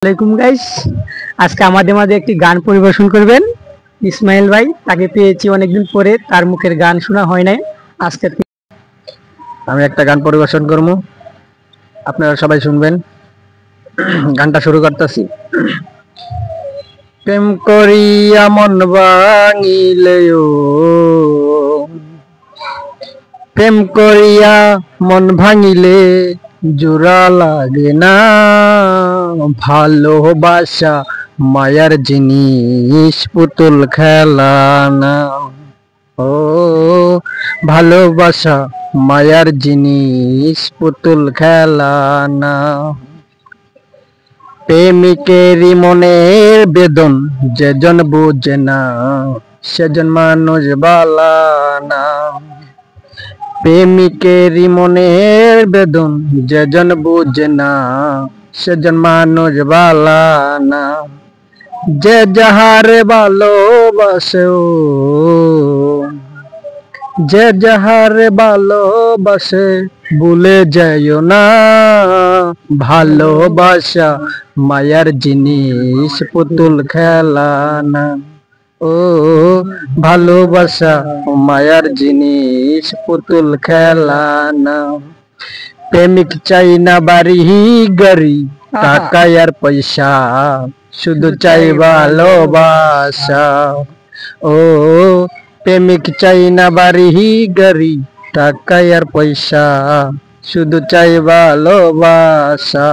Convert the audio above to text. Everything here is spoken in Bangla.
আসসালামাইকুম গাইস, আজকে আমাদের মাঝে একটি গান পরিবেশন করবেন ইসমাইল ভাই। তাকে পেয়েছি অনেকদিন পরে, তার মুখের গান শোনা হয় নাই। আজকে আমি একটা গান পরিবেশন করব, আপনারা সবাই শুনবেন। গানটা শুরু করতেছি। প্রেম করিয়া মন ভাঙিলেও, প্রেম করিয়া মন ভাঙিলে জোড়া লাগে না। ভালোবাসা মায়ার জিনিস, পুতুল খেলা না। ও ভালোবাসা মায়ার জিনিস, পুতুল খেলা না। প্রেমিকেরই মনের বেদন যেজন বুঝে না, সেজন মানুষ বালা না। প্রেমিকেরই মনের বেদন যেজন বুঝে না, সেজন মানুষ বালা না। যে যাহারে ভালোবাসে, যে যাহারে ভালোবাসে ভুলে যাইও না। ভালোবাসা মায়ার জিনিস, পুতুল খেলা না। ও ভালোবাসা মায়ার জিনিস, পুতুল খেলা না। প্রেমিক চাই না বাড়ি গাড়ি, টাকা আর পয়সা, শুধু চাই ভালোবাসা। ও প্রেমিক চাই না বাড়ি গাড়ি, টাকা আর পয়সা, শুধু চাই ভালোবাসা।